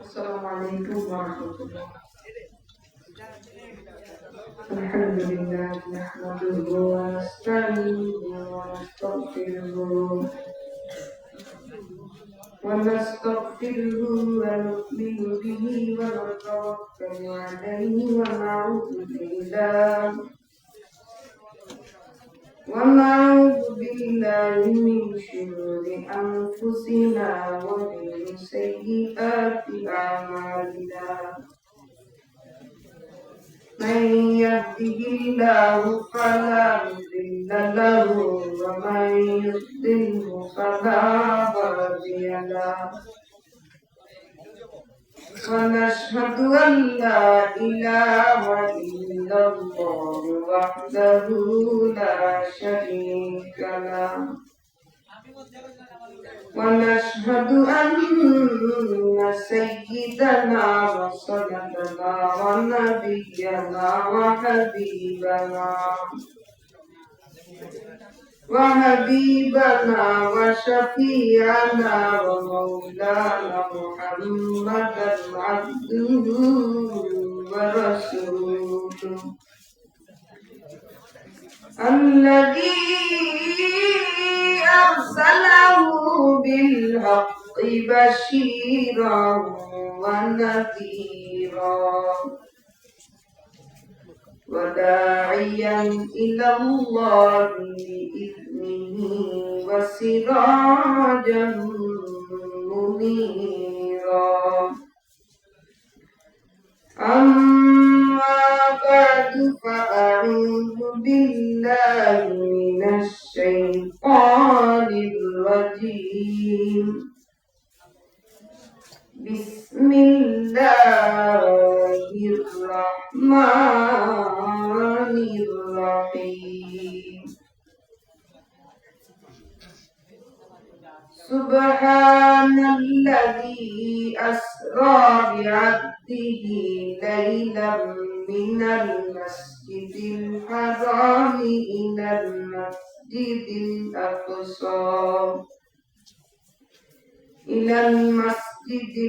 السلام عليكم ورحمة الله. الحمد لله نحمده ونستعينه ونستغفره ونؤمن به ونتوكل عليه ونعوذ بالله من شرور أنفسنا ومن سيئات أعمالنا. من يهده الله فلا مضل له ومن يضلل فلا هادي له. ونشهد أن لا إله إلا الله وحده لا شريك له. ونشهد أن سيدنا وسندنا ونبينا وحبيبنا وشفيعنا ومولانا محمدا عبده ورسوله الذي أرسله بالحق بشيرا ونذيرا وداعيا إلى الله بإذنه وسراجا منيرا. أما بعد فأعوذ بالله من الشيطان الرجيم. بسم الله الرحمن الرحيم. سبحان الذي أسرى بعبده ليلا من المسجد الحرام إلى المسجد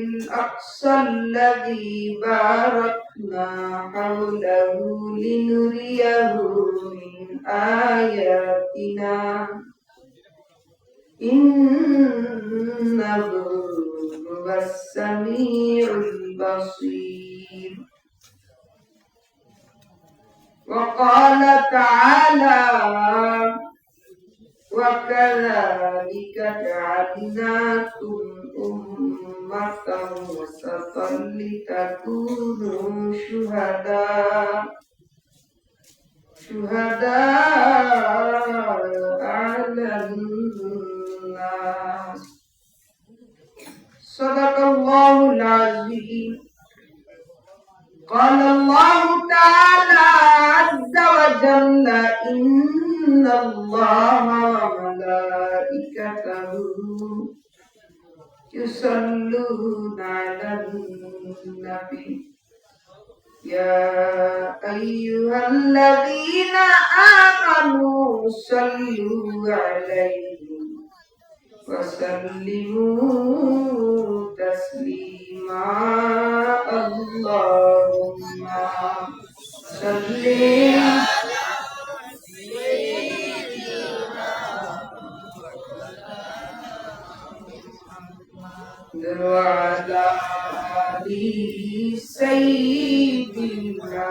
الأقصى الذي باركنا حوله لنريه من آياتنا إنه هو السميع البصير. وقال تعالى: وكذلك جعلناكم أمة وسطا لتكونوا شهداء على الناس. صدق الله العظيم. قال الله تعالى عز وجل: إن الله وملائكته يصلون على النبي يا أيها الذين آمنوا صلوا عليه وسلموا تسليما. اللهم صل وعلى آل سيدنا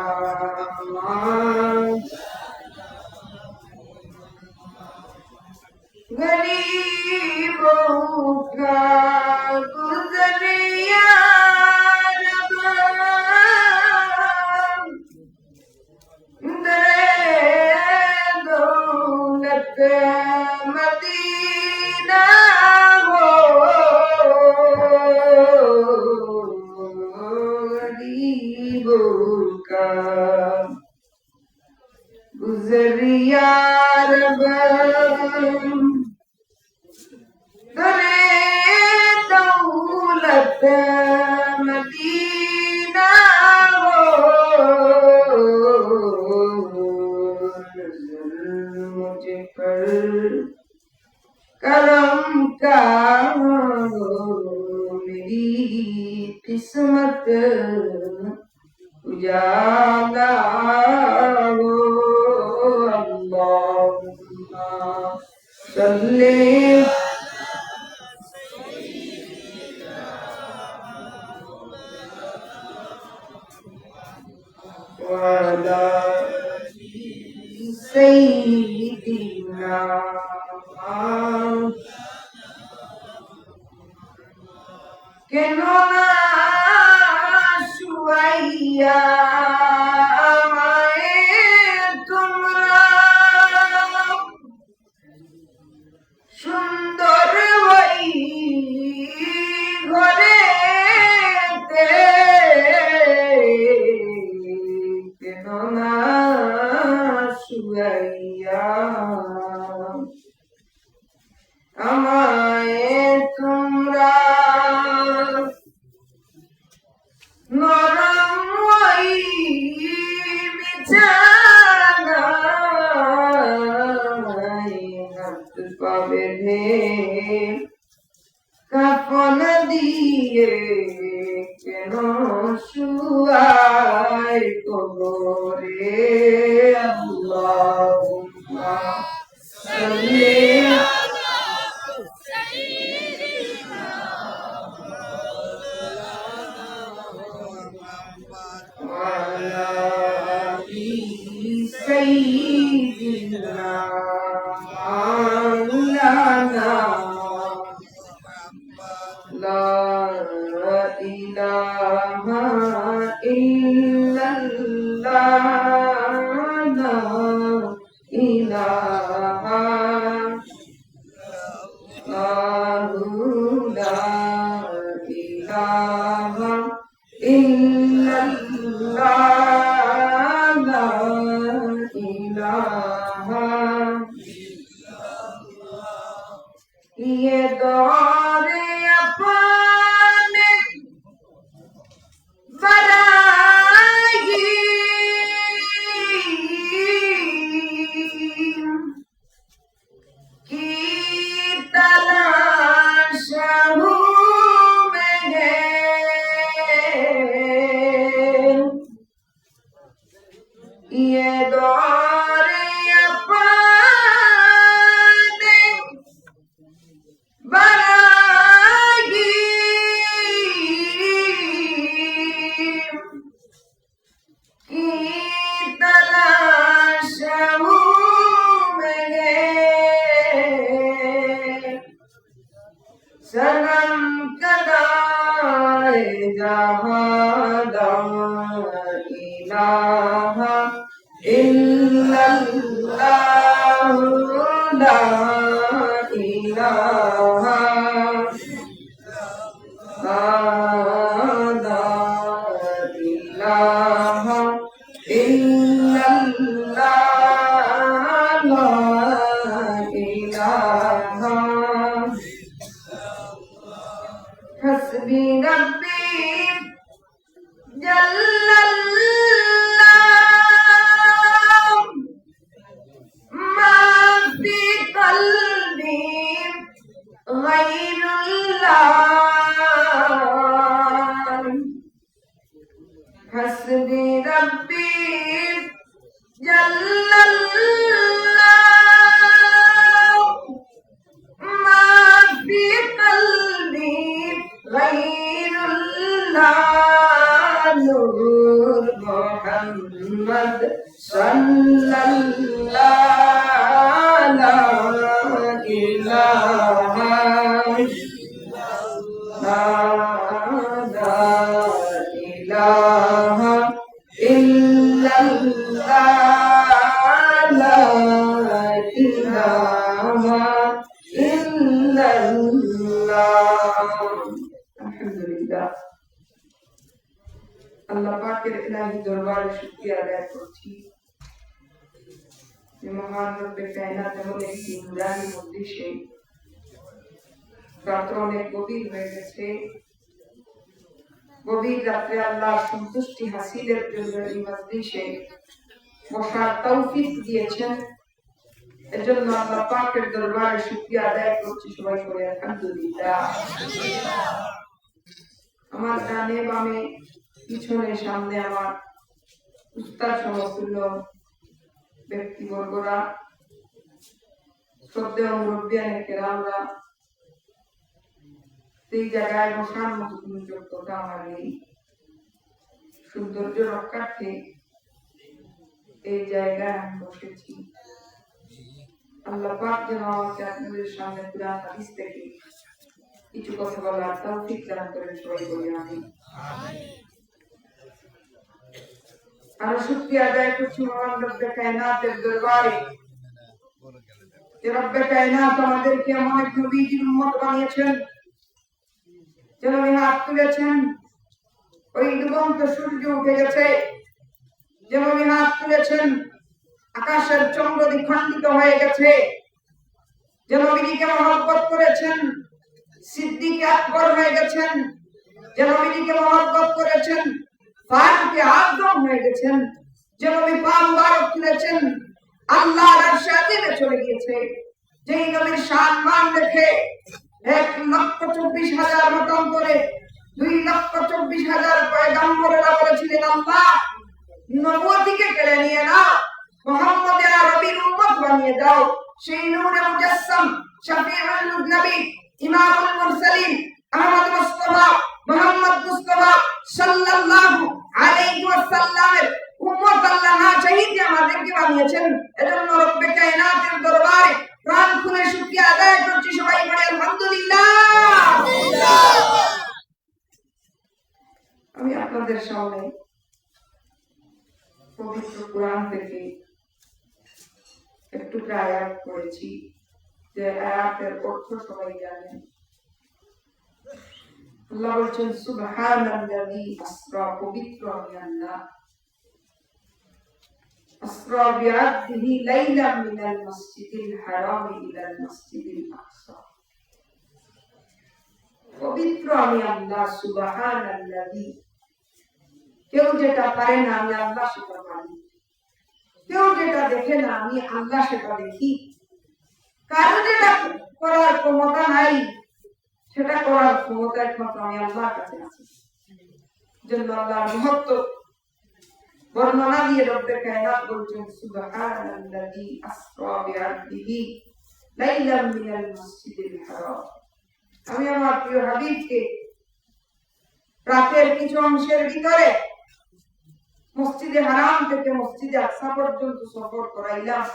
गरीबों का गुज़रिया दौलत मदीना हो गरीबों का गुज़रिया रब दरे किस्मत उजाला हो। अल्लाहुम्मा सल्ली वअला सय्यिदिना কেন না শুয়াইয়া আমায় তোমরা সুন্দর ওই ঘরেতে কেন না শুয়াইয়া আমায় তোমরা নরম ওই বিছানায় হাত পা বেঁধে কাফন দিয়ে কেন শুয়াই কবরে। আল্লাহুম্মা সাল্লি وعلى آل سيدنا مولانا لا إله إلا الله لا إله لا إله إلا الله لا إله ये दौरे अपने बनाई की तलाश में है ये दौरे अपने बनाई की तलाश में है सनम कदाए जहां ला इलाहा इल्लल्लाह ला इलाहा ला इलाहा इल्लल्लाह ला इलाहा हस्बी रब्बी जल्लल्लाह मा फी क़ल्बी गैरुल्लाह हस्बी रब्बी जल्लल्लाह मा फी क़ल्बी गैरुल्लाह नूर मोहम्मद सल्लल्लाहु ला इलाहा ला इलाहा इल्लल्लाह ला इलाहा इल्लल्लाह। আলহামদুলিল্লাহ আল্লাহ পাকের ইলাহি দরবারে শুকরিয়া আদায় করছি যে মহান রব্বে কায়নাত এমন একটি নুরানি মজলিসে রাত অনেক গভীর হয়ে গেছে গভীর রাত্রে আল্লাহ সন্তুষ্টি হাসিলের জন্য এই মজলিসে বসার তৌফিক দিয়েছেন এজন্য আল্লাহ পাকের দরবারে শুকরিয়া আদায় করছি সবাই বলে আলহামদুলিল্লাহ। আমার ডানে বামে পিছনে সামনে আমার উস্তাদ সমতুল্য ব্যক্তিবর্গরা, শ্রদ্ধেয় মুরব্বিয়ানে কেরামরা, সেই জায়গায় বসার মতো কোন যোগ্যতা আমার নেই। সৌন্দর্য রক্ষার্থে এই জায়গায় আমি বসেছি। আল্লাহ পাক যেন আমাকে আপনাদের সামনে কুরআন হাদিস থেকে কিছু কথা বলার তৌফিক দান করেন, সবাই বলি আমিন। আর শুকরিয়া আদায় করছি মহান রব্বে কায়নাতের দরবারে, যে রব্বে কায়নাত আমাদেরকে এমন এক নবীজির উম্মত বানিয়েছেন, যে নবী হাত তুলেছেন ওই ডুবন্ত সূর্য উঠে গেছে, যে নবী হাত তুলেছেন আকাশের চন্দ্র দ্বিখণ্ডিত হয়ে গেছে, যে নবীকে মহব্বত করেছেন সিদ্দিক আকবর হয়ে গেছেন, যে নবীকে মহব্বত করেছেন ফারুক আযম হয়ে গেছেন, যে নবী পা মুবারক তুলেছেন আল্লাহর আরশে আজিমে চলে গিয়েছে। যেই নবীর শান মান দেখে 1,24,000 মতান্তরে 2,24,000 পয়গম্বরেরা বলেছিলেন, আল্লাহ নবুয়তিকে কেড়ে নিয়ে না, মুহাম্মদে আরবীর উম্মত বানিয়ে দাও। সেই নূরে মুজাসসাম শফিউল নবী ইমামুল মুরসালিন আহমদ মুস্তাফা মুহাম্মদ মুস্তাফা সাল্লাল্লাহু আলাইহি ওয়াসাল্লামের উম্মত আল্লাহ না চাইতে আমাদেরকে বানিয়েছেন। এজন্য রব্বে কায়নাতের দরবারে প্রাণ খুলে শুকরিয়া আদায় করছি, সবাই বলে আলহামদুলিল্লাহ। আমি আপনাদের সামনে পবিত্র কোরআন থেকে একটু আয়াত পড়েছি, যে আয়াতের অর্থ সবাই জানেন। আল্লাহ বলছেন সুবহানাল্লাযী আসরা, পবিত্র আমি আল্লাহ, আসরা বিআবদিহি লাইলাম মিনাল মাসজিদিল হারাম ইলাল মাসজিদিল আকসা। পবিত্র আমি আল্লাহ, সুবহানাল্লাযী। কেউ যেটা পারে না আমি আল্লাহ সেটা পারি, কেউ যেটা দেখে না আমি আল্লাহ সেটা দেখি, কারো যেটা করার ক্ষমতা নাই সেটা করার ক্ষমতা একমাত্র আমি আল্লাহর কাছে আছে। জন্য আল্লাহর মহত্ব বর্ণনা দিয়ে রব্বে কায়নাত বলছেন সুবহানাল্লাযী আসরা বিআবদিহি লাইলাম মিনাল মাসজিদিল হারাম। আমি আমার প্রিয় হাবিবকে রাতের কিছু অংশের ভিতরে মসজিদে হারাম থেকে মসজিদে আকসা পর্যন্ত সফর করাইলাম,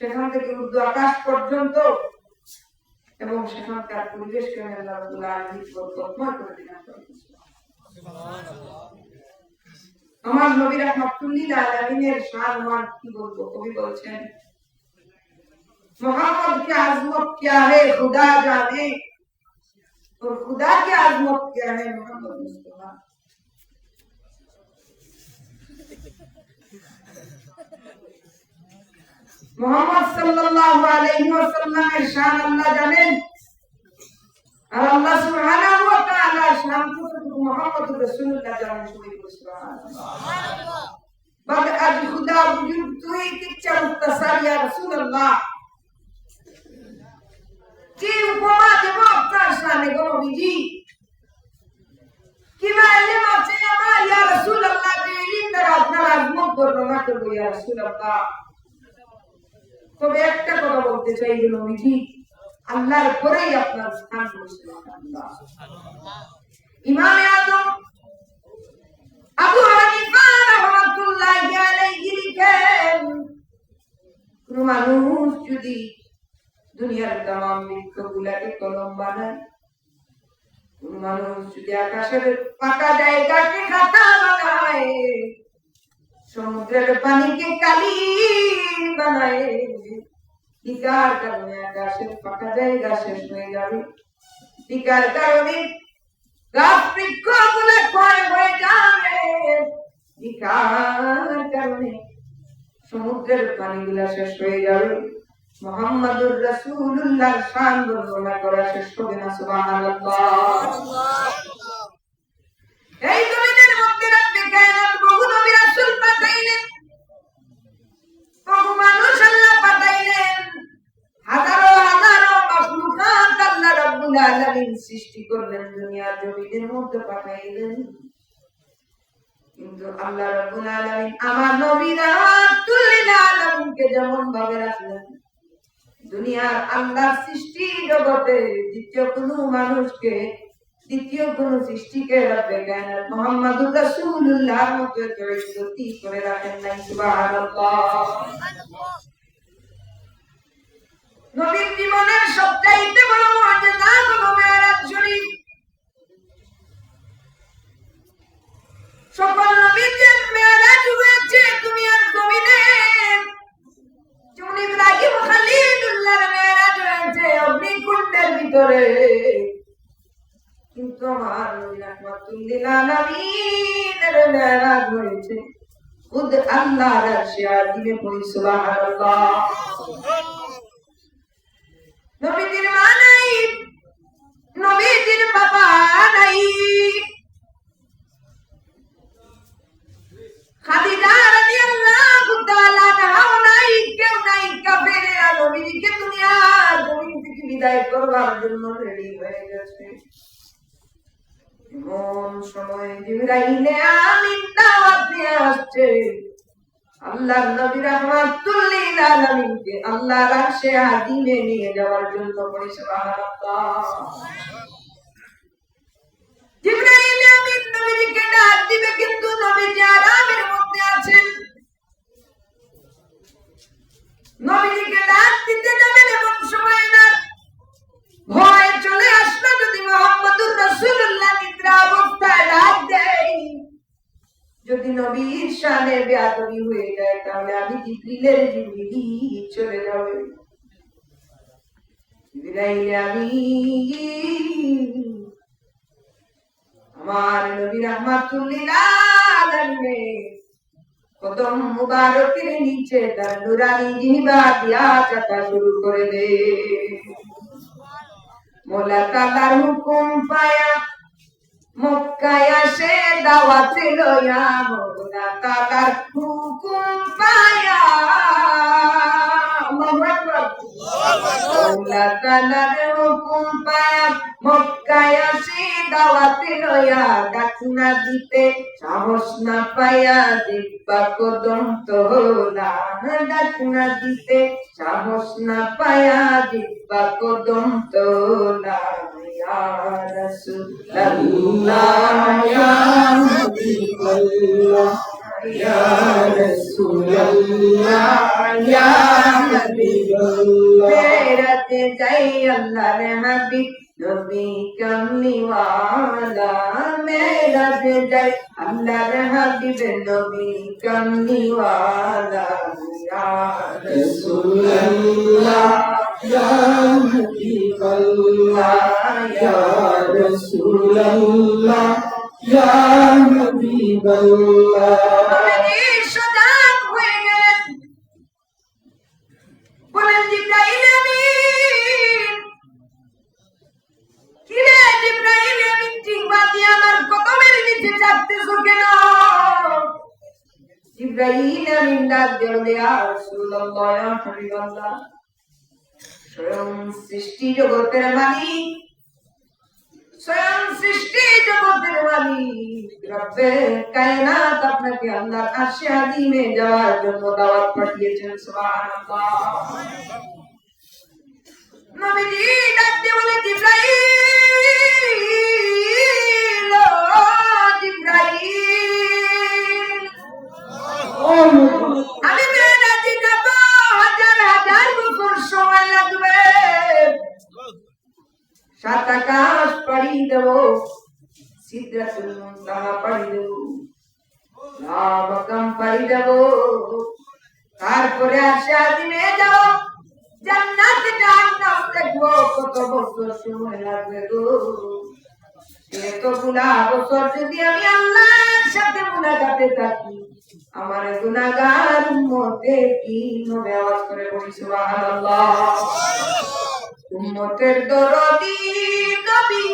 সেখান থেকে উর্দু আকাশ পর্যন্ত, এবং সেখানকার পরিবেশকে আল্লাহ রাব্বুল আলামিন বরকতময় করে দিলেন। আমার নবী রাহমাতুল লিল আলামিনের শান মান কি বলবো। কবি বলছেন मोहम्मद की आजमत क्या है खुदा जाने, और खुदा की आजमत क्या है मोहम्मद मुस्तफा। मोहम्मद सल्लल्लाहु अलैहि वसल्लम এর শান আল্লাহ জানেন, আর আল্লাহ সুবহানাহু ওয়া তাআলা শান কতটুকু মুহাম্মদুর রাসূলুল্লাহ জানেন। সুবহানাল্লাহ। বাদ আজ খুদা বুজুর্গ তুই কিচ্ছা মুক্তাসার ইয়া রাসূলুল্লাহ, কি উপমা দেব আপনার শানে গো নবীজি, কি মালুম আছে আমার ইয়া রাসূলুল্লাহ, যে ইলম দ্বারা আপনার আজমত বর্ণনা করব ইয়া রাসূলুল্লাহ। তবে একটা কথা বলতে চাই যে নবীজি আল্লাহর পরেই আপনার স্থান রয়েছে। ইমাম আযম আবু হানিফা রাহমাতুল্লাহি আলাইহি লিখেন, কোন মানুষ যদি দুনিয়ার तमाम বৃক্ষগুলোকে কলম বানায়, কোন মানুষ যদি আকাশের পাকা জায়গাকে খাতা বানায়, সমুদ্রের পানিকে কালি বানায়, টিকার কারণে আকাশের ফাঁকা জায়গা শেষ হয়ে যাবে, টিকার কারণে গাছ বৃক্ষগুলো ক্ষয় হয়ে যাবে, টিকার কারণে সমুদ্রের পানিগুলো শেষ হয়ে যাবে, মুহাম্মাদুর রাসূলুল্লাহর শান বর্ণনা করা শেষ হবে না। সুবহানাল্লাহ। এই জমিনের মধ্যে রাব্বে কায়নাত বহু নবী রাসূল পাঠাইলেন, বহু মানুষ আল্লাহ পাঠাইলেন, হাজারো হাজারো মাখলুকাত আল্লাহ রাব্বুল আলামিন সৃষ্টি করলেন দুনিয়ার জমিনের মধ্যে পাঠাইলেন। কিন্তু আল্লাহ রাব্বুল আলামিন আমার নবী রাহমাতুল লিল আলামিনকে যেমন ভাবে রাখলেন, দুনিয়ার আল্লাহর সৃষ্টি জগতে দ্বিতীয় কোনো মানুষকে, দ্বিতীয় কোনো সৃষ্টিকে রব্বে কায়নাত মুহাম্মদুর রাসূলুল্লাহর মতো ইজ্জতি করে রাখেন নাই। সুবহানাল্লাহ। নবীর জীবনের সবচাইতে বড় মুআজিজা হলো মিরাজ শরীফ। সকল নবীদের মিরাজ হয়েছে দুনিয়ার জমিনে, যেমন ইব্রাহিম খলিলুল্লাহর মিরাজ হয়েছে অগ্নিকুণ্ডের ভিতরে, কিন্তু আমার নবী রাহমাতুল লিল আলামিনের মিরাজ হয়েছে খুদ আল্লাহর আরশে আজিমে। পড়ি সুবহানাল্লাহ। নবীজির মা নাই, নবীজির বাবা নাই, খাদিজা রাদিয়াল্লাহু তাআলা আনহা নাই, কেউ নাই। কাফেররা নবীজিকে দুনিয়ার জমিন থেকে বিদায় করবার জন্য রেডি হয়ে গেছে। এমন সময় জিবরাইলে আমিন দাওয়াত দিয়ে আসছে আল্লাহর নবী রাহমাতুল লিল আলামিনকে আল্লাহর আরশে আজিমে নিয়ে যাওয়ার জন্য। পড়ি সুবহানাল্লাহ। জিবরাইল আমিন নবীকে ডাক দিবে, কিন্তু নবীজি আরামের মধ্যে আছেন। নবীকে ডাক দিতে যাবেন এমন সময় না, ভয় চলে আসলো যদি মুহাম্মদুর রাসূলুল্লাহ নিদ্রা অবস্থায় ডাক দেয়, যদি নবীর শানে বেয়াদবি হয়ে যায়, তাহলে আমি জিবরিলের জিবরিলি চলে যাবে। জিবরাইল আমিন আমার নবী রাহমাতুল লিল আলামিন কদম মুবারকের নিচে তার নুরানি জিহবা দিয়া চাকা শুরু করে দে। মোলা তাআলার হুকুম পায়া মক্কায় আসে দাওয়াতে লয়া, মোলা তাআলার হুকুম পায়া, আল্লাহু আকবার, মোলা তাআলার হুকুম পায়া মক্কায় আসে দাওয়াতে লয়া, ডাক না দিতে সাহস না পায়া জিহ্বা কদম তোলা, ডাক না দিতে সাহস না পায়া জিহ্বা কদম তোলা। ইয়া রাসূলুল্লাহ ইয়া হাবিবাল্লাহ ইয়া রাসূলুল্লাহ ইয়া হাবিবাল্লাহ, তেরাতে যাই আল্লাহর হাবিব নবী কামলিওয়ালা, মেরাজে যাই আল্লাহর হাবিব নবী কামলিওয়ালা। ইয়া রাসূলুল্লাহ ইয়া হাবিবাল্লাহ ইয়া রাসূলুল্লাহ ইয়া হাবিবাল্লাহ। নবী সজাগ হয়ে গেলেন, বলেন জিবরাইল আমিন, কিরে জিবরাইল আমিন, জিহ্বা দিয়ে আমার কদমের নিচে চাপতেছো কেন? জিবরাইল আমিন ডাক দিল, ইয়া রাসূলুল্লাহ ইয়া হাবিবাল্লাহ, স্বয়ং সৃষ্টি জগতের মালিক, স্বয়ং সৃষ্টি জগতের মালিক রব্বে কায়নাত আপনাকে আল্লাহর আরশে আজিমে যাওয়ার জন্য দাওয়াত পাঠিয়েছেন। সুবহানাল্লাহ। নবীজি ডাক দিয়ে বলে, জিবরাইল, ও জিবরাইল, আমি মেরাজে যাব, হাজার হাজার বছর সময় লাগবে, 7 আকাশ পাড়ি দেব, সিদরাতুল মুনতাহা পাড়ি দেব, মাকাম পাড়ি দেব, তারপরে আরশে আজিমে যাব, জান্নাত জাহান্নাম দেখবো, কত বছর সময় লাগবে গো। এতগুলা বছর যদি আমি আল্লাহর সাথে মুনাজাতে থাকি, আমার গুনাহগার উম্মতের কি হবে? আওয়াজ করে বলি সুবহানাল্লাহ। উম্মতের দরদি নবী,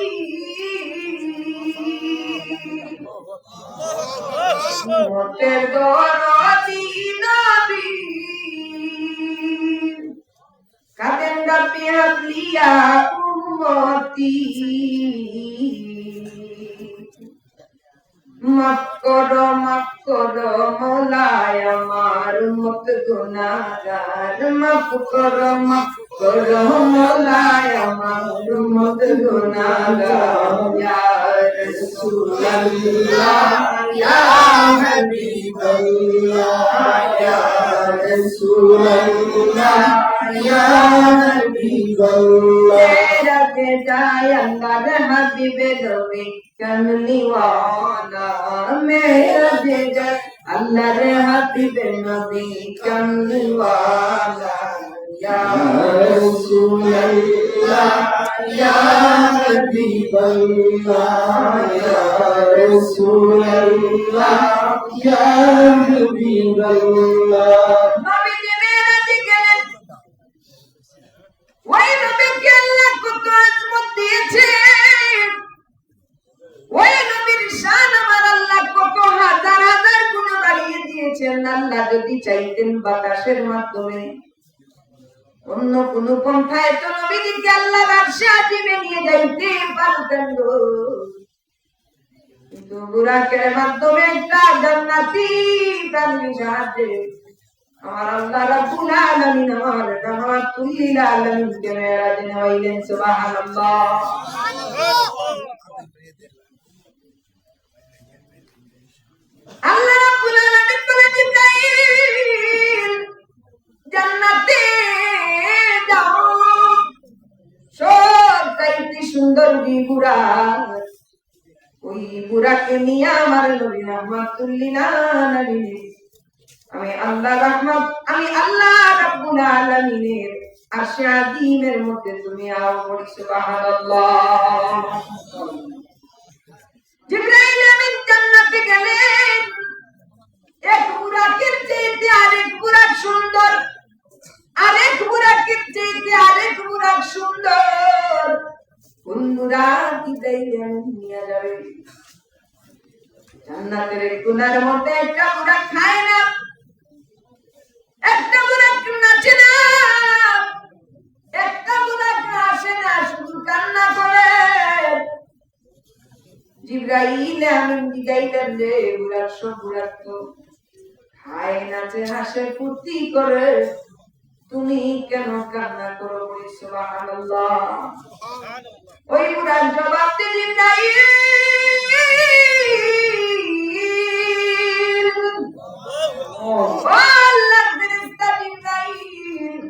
উম্মতের দরদি নবী, কাদের রব্বি হাবলিয়া উম্মতি, মাফ করো মৌলায় আমার উম্মত গুনাহগার। মাফ করো মৌলায় আমার উম্মত গুনাহগার। ইয়া রাসূলুল্লাহ ইয়া হাবিবাল্লাহ ইয়া রাসূলুল্লাহ ইয়া হাবিবাল্লাহ। তেরা কে যায় আল্লাহর হাবিবে নবী कमली वाला मेरा जिगर अल्लाह रे हबीब नबी कमली वाला या रसूल अल्लाह या हबीब अल्लाह या रसूल अल्लाह या हबीब अल्लाह। नबी जी मेरा जिगर वही नबी के अल्लाह को तो अजमत दिए ওই নবীর শান আমার আল্লাহ কত হাজার হাজার গুণ বাড়িয়ে দিয়েছেন। আল্লাহ যদি চাইতেন বাতাসের মাধ্যমে অন্য কোন পন্থায় তো নবীজিকে আল্লাহর আরশে আজিমে নিয়ে যাইতে পারতেন গো, কিন্তু বুরাকের মাধ্যমে একটা জান্নাতি প্রাণীর সাহায্যে আমার আল্লাহ রাব্বুল আলামিন আমার রাহমাতুল লিল আলামিনকে মেরাজে নেওয়াইলেন। সুবহানাল্লাহ। আল্লাহ রাব্বুল আলামিন বলেন জিবরাইল জান্নাতে যাও, সবচাইতে সুন্দর বুরাক, ওই বুরাকে নিয়ে আমার নবী রাহমাতুল লিল আলামিন আমি আল্লাহ রাব্বুল আলামিনের আরশে আজিমের মধ্যে তুমি আও বলি সুবহানাল্লাহ। জিবরাইল আমিন জান্নাতে গেলেন, এক বুরাকের চাইতে আরেক বুরাক সুন্দর, আরেক বুরাকের চাইতে আরেক বুরাক সুন্দর। কোন বুরাক দিলেন নিয়ে যাবে? জান্নাতের এক কোণার মধ্যে একটা বুরাক খায় না, একটা বুরাক নাচে না, একটা বুরাক আসে না, শুধু কান্না করে। জিবরাইল আমিন জিগাইলেন যে বুরাক সব বুরাক তো খায় নাচে হাসে ফুর্তি করে, তুমি কেন কান্না করো? বলি সুবহানাল্লাহ। ওই বুরাক জবাব দিয়ে জিবরাইল আল্লাহর ফেরেশতা জিবরাইল,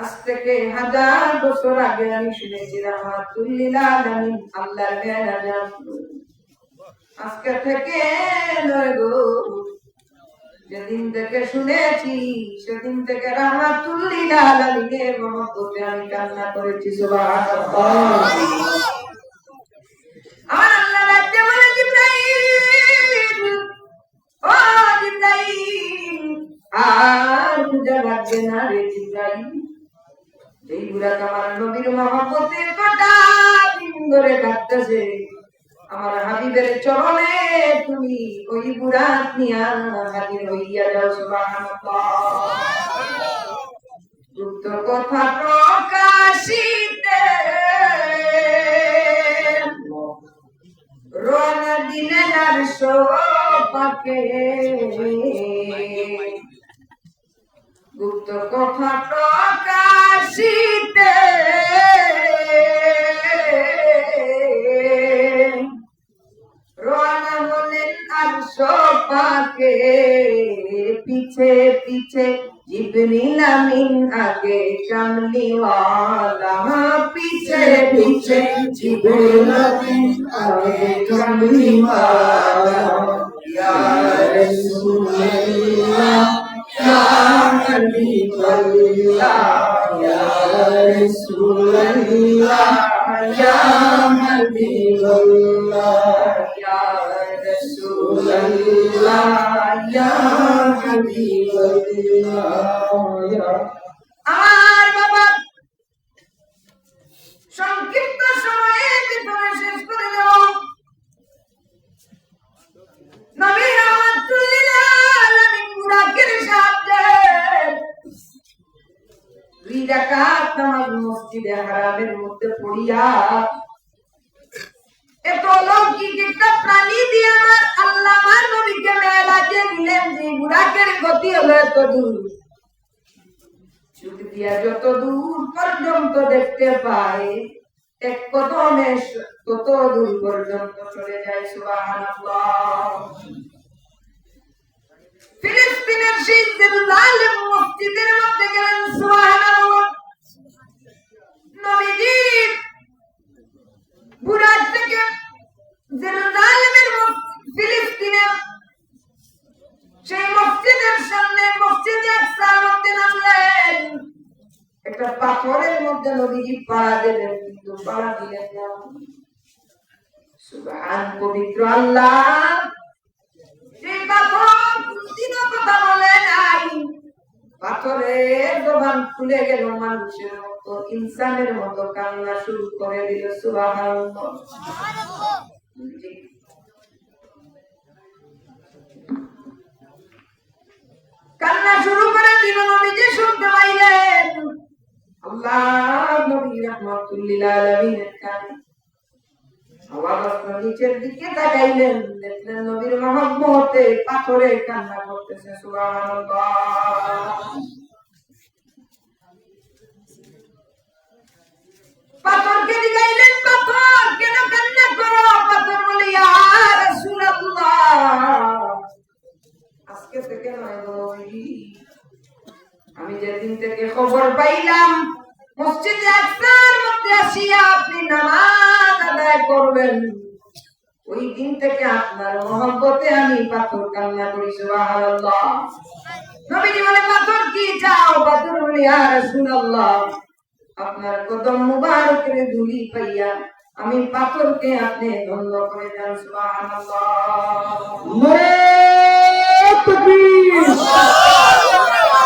আজ থেকে 1000 বছর আগে আমি শুনেছি রাহমাতুল লিল আলামিন আল্লাহর মেরাজ আসলো। আজকে থেকে নয় গো, যেদিন থেকে শুনেছি সেদিন থেকে রাহমাতুল লিল আলামিনের মহব্বতে আমি কান্না করেছি। সুবহানাল্লাহ। আমার আল্লাহ রাতে বলে জিবরাইল, ও জিবরাইল আর বুঝা লাগবে না রে জিবরাইল, এই বুরাক আমার নবীর মহব্বতে গোটা দিন ধরে কাঁদতেছে। আমার হাবিবের চরণে তুমি ওই বুরাক নিয়া হাজির হইয়া যাও। সুবহানাল্লাহ। গুপ্ত কথা প্রকাশিতে রোনা দিলেন আর সোপাকে, গুপ্ত কথা প্রকাশিতে রওনা হলেন আরশ পাকে, পিছে পিছে জিবরিল আমিন আগে কামলিওয়ালা, পিছে পিছে জিবরিল আমিন আগে কামলিওয়ালা। ইয়া রাসূলুল্লাহ ইয়া হাবিবাল্লাহ ইয়া রাসূলুল্লাহ ইয়া হাবিবাল্লাহ ইয়া রাসূলুল্লাহ ইয়া হাবিবাল্লাহ। আর বাবা সংক্ষিপ্ত সময়ে ভিতরে শেষ করে দাও। নবী রাহমাতুল লিল আলামিন বুরাকের সাথে 2 রাকাত নামাজ মসজিদে হারামের মধ্যে পড়িয়া এত অলৌকিক অলৌকিক একটা প্রাণী দিয়ে আমার আল্লাহ আমার নবীকে মেরাজে দিলেন যে বুরাকের গতি হলো এত দূর, চোখ দিয়া যত দূর পর্যন্ত দেখতে পায় এক কদমে তত দূর পর্যন্ত চলে যায়। সুবহানাল্লাহ। ফিলিস্তিনের সেই জেরুজালেম মসজিদের মধ্যে গেলেন। সুবহানাল্লাহ। নবীজি বুরাক থেকে জেরুজালেমের ফিলিস্তিনের সেই মসজিদের সামনে মসজিদে আকসার মধ্যে নামলেন। একটা পাথরের মধ্যে নবীজি পাড়া দিলেন, কিন্তু পাড়া দিলেন না। সুবহান পবিত্র আল্লাহ। সেই পাথর কোনদিনও কথা বলে নাই, পাথরের জবান খুলে গেল, মানুষের মতো ইনসানের মতো কান্না শুরু করে দিল। সুবহানাল্লাহ। কান্না শুরু করে দিল। নবীজি শুনতে পাইলেন আল্লাহ নবী রাহমাতুল লিল আলামিনের কানে। আওয়াজ নিচের দিকে তাকাইলেন, দেখলেন নবীর মহব্বতে পাথরে কান্না করতেছে। সুবহানাল্লাহ। পাথরকে জিগাইলেন, পাথর কেন কান্না করো? পাথর বলে ইয়া রাসূলুল্লাহ, আজকে থেকে নয় নবী, আমি যেদিন থেকে খবর পাইলাম মসজিদে আকসার মধ্যে আসিয়া আপনি নামাজ আদায় করবেন, ওই দিন থেকে আপনার মহব্বতে আমি পাথর কান্না করি। সুবহানাল্লাহ। নবীজি বলে পাথর কি চাও? পাথর বলে ইয়া রাসূলুল্লাহ, আপনার কদম মুবারকের ধুলি পাইয়া আমি পাথরকে আপনি ধন্য করে দেন। সুবহানাল্লাহ। নারে তাকবীর,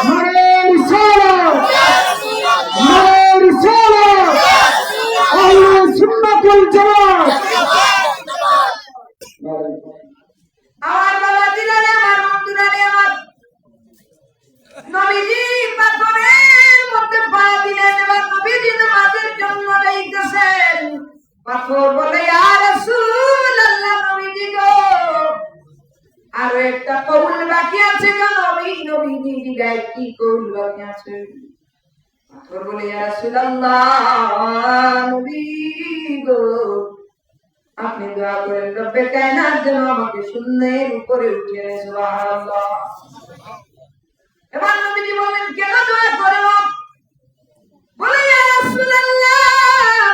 নারে রিসালাত, নারে রিসালাত, আহলে সুন্নাত ওয়াল জামাত। আমার বাবা দিলারে, আমার বন্ধুরারে, আমার নবীজি পাথরের মধ্যে পা দিলেন। এবার নবীজি নামাজের জন্য যাইতেছেন। পাথর বলে ইয়া রাসূলুল্লাহ, নবীজি গো আরো একটা কবুল বাকি আছে গো নবী। নবীজি জিগায় কি কবুল বাকি আছে? পাথর বলে ইয়া রাসূলুল্লাহ, নবী গো আপনি দোয়া করেন রব্বে কায়নাত যেন আমাকে শূন্যের উপরে উঠিয়ে নেয়। সুবহানাল্লাহ। এবার নবীজি বলেন কেন দোয়া করব? বলে ইয়া রাসূলুল্লাহ,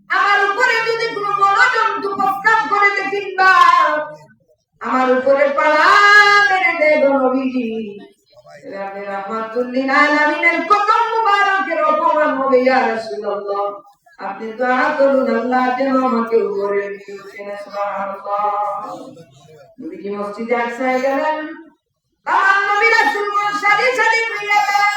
আমার উপরে যদি কোনো বড়জন্তু প্রস্তাব করে দেখিবা, আমার উপরে পালা মেরে দেব নবীজি, আপনি রাহমাতুল লিল আলামিনের কদম মুবারকের অপমান হবে। ইয়া রাসূলুল্লাহ, আপনি দোয়া করুন আল্লাহ যেন আমাকে উপরে উঠিয়ে নেয়। সুবহানাল্লাহ। নবীজি মসজিদে আকসায় গেলেন। আমার নবী রাসূলগণ সারি সারি হইয়া গেলেন।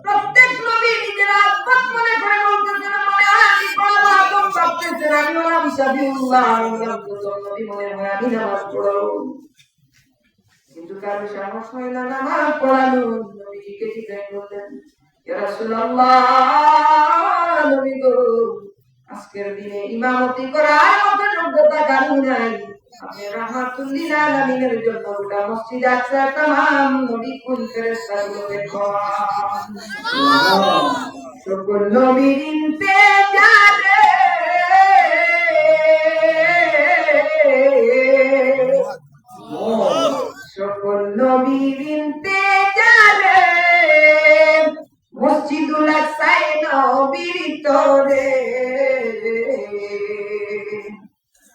প্রত্যেক নবী নিজের আত্মত মনে করে বলতেছেন, মনে হয় আমি পড়াবো, আদম ভাবতেছেন আমি হলাম সাবিউল্লাহ, আমি হলাম প্রথম নবী, মনে হয় আমি নামাজ পড়াবো, কিন্তু কারো সাহস হয় না নামাজ পড়ানো। নবীজিকে জিজ্ঞাসা করলেন ইয়া রাসূলুল্লাহ, নবী গো আজকের দিনে ইমামতি করার মতো যোগ্যতা কারো নাই, আপনি রাহমাতুল লিল আলামিনের জন্য গোটা মসজিদ আকসা তামাম নবী কুল ফেরেশতাগুলোকে খাওয়ান। সকল নবীর ইন্তেজারে সকল নবীর ইন্তেজারে মসজিদুল আকসায় নবীর তরে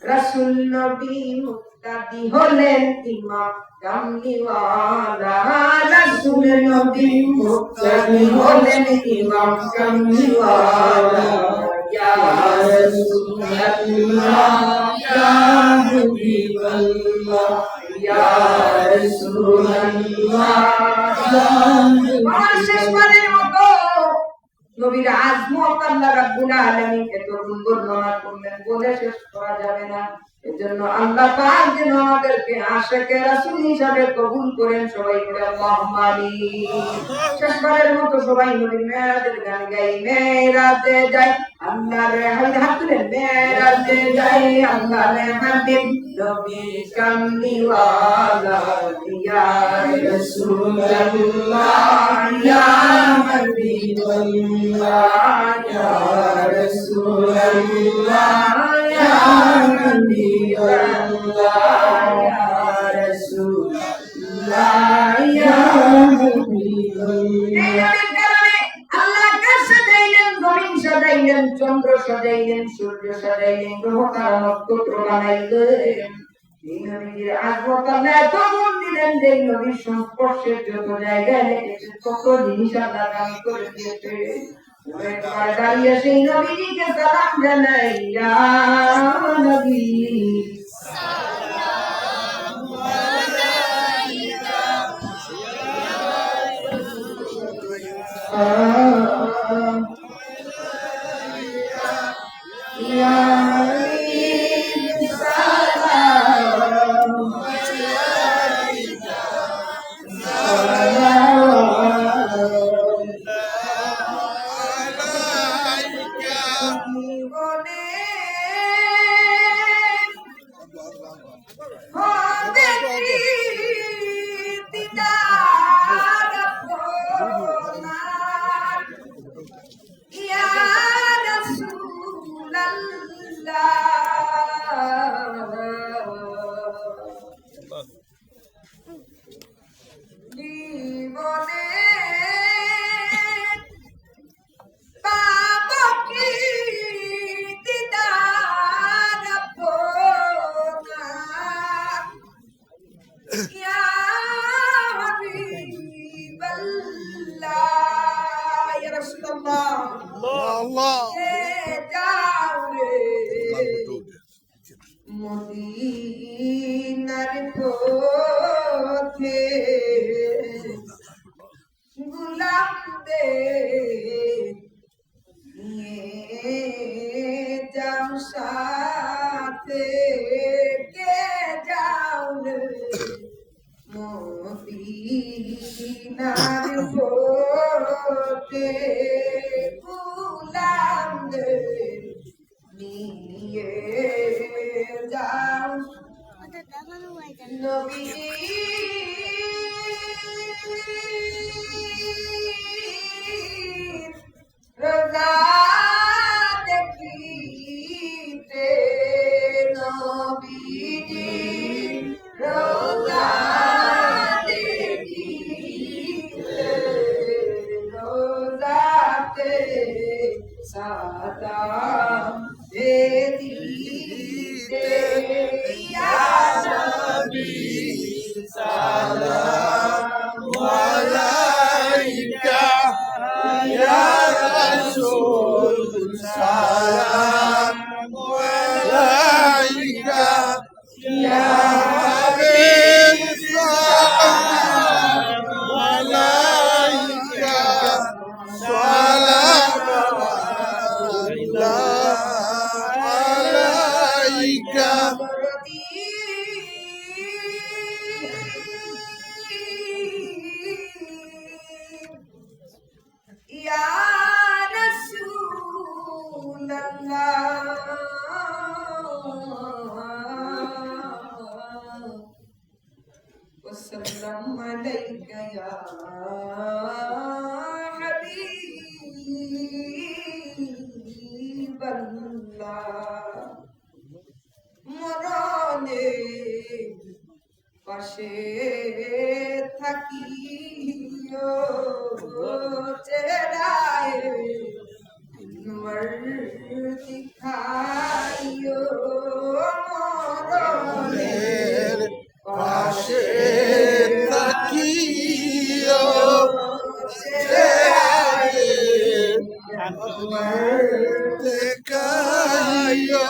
রাসূল নবী মুক্তাদি হলেন ইমাম কামলিওয়ালা, রাসূল নবী মুক্তাদি হলেন ইমাম কামলিওয়ালা। ইয়া রাসূলুল্লাহ, ইয়া হাবিবাল্লাহ, ইয়া রাসূলুল্লাহ। আমার শেষবারের মতো নবীর আজমত আল্লাহ রাব্বুল আলামিন এত বর্ণনা করলেন, বলে শেষ করা যাবে না। এজন্য আল্লাহ পাক যেন আমাদেরকে আশিকে রাসূল হিসাবে কবুল করেন। সবাই বলে আল্লাহুম্মা আমিন। শেষবারের মতো সবাই নবীর মেরাজের গান গাই। মেরাজে যাই আল্লাহর হাত তুলে মেরাজে যাই আল্লাহর হাবিব নবী কামলিওয়ালা ইয়া রাসূলুল্লাহ ইয়া হাবিবাল্লাহ ইয়া রাসূলুল্লাহ ইয়া হাবিবাল্লাহ ইয়া রাসূলুল্লাহ ইয়া হাবিবাল্লাহ। আল্লাহ আকাশ সাজাইলেন, জমিন সাজাইলেন, চন্দ্র সাজাইলেন, সূর্য সাজাইলেন, গ্রহ তারা নক্ষত্র বানাইলেন। এই নবীর আজমত আল্লাহ এত গুণ দিলেন যে এই নবীর সংস্পর্শে যত জায়গায় লেগেছে তত জিনিস আল্লাহ দান করে দিয়েছে। একবার দাঁড়িয়ে সেই নবীকে সালাম জানাই, ইয়া নবী মদিনার পথে গোলামদের নিয়ে যাও সাথে, কে যাও মদিনার পথে গোলামদের নিয়ে যাও নবী রোজা দেখিতে, নবী রোজা দেখিতে, রোজাতে সালাম দিতে, ইয়া নবী সালাম আলাইকা ইয়া রাসূল সালাম আলাইকা ইয়া হাবিব সালাম আলাইকা সালাম আলাইকা ইয়া রাসূলুল্লাহ ওয়াসাল্লামু আলাইকা ইয়া হাবিবাল্লাহ। মরণে পাশে থাকিও চেরায় নূর দিখাইও, মরণের পাশে থাকিও চেরায় নূর দিখাইও,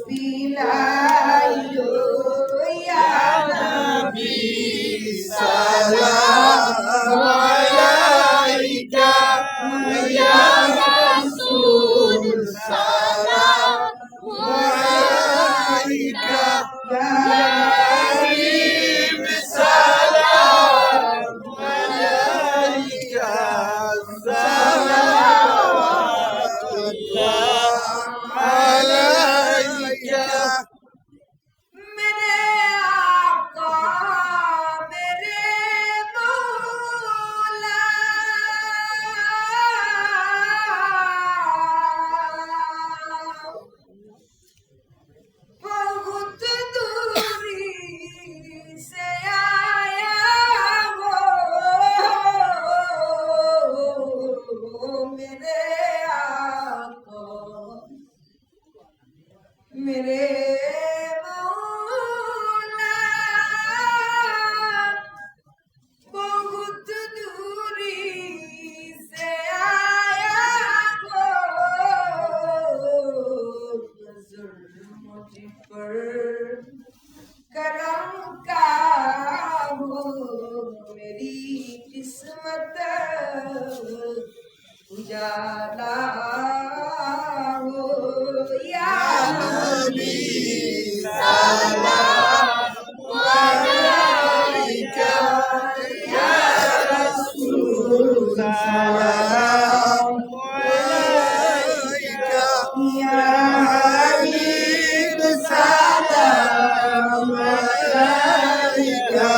पिलाइयो या नबी सलाम अलैका या रसूल सलाम अलैका या हबीब सलाम अलैका मेरे आका मेरे मौला बहुत दूरी से आया वो मेरे आका मेरे मौला बहुत दूरी से आया वो मुझ पर करम का हो मेरी किस्मत उजाला हो या नबी सलाम अलैका या रसूल सलाम अलैका या हबीब सलाम अलैका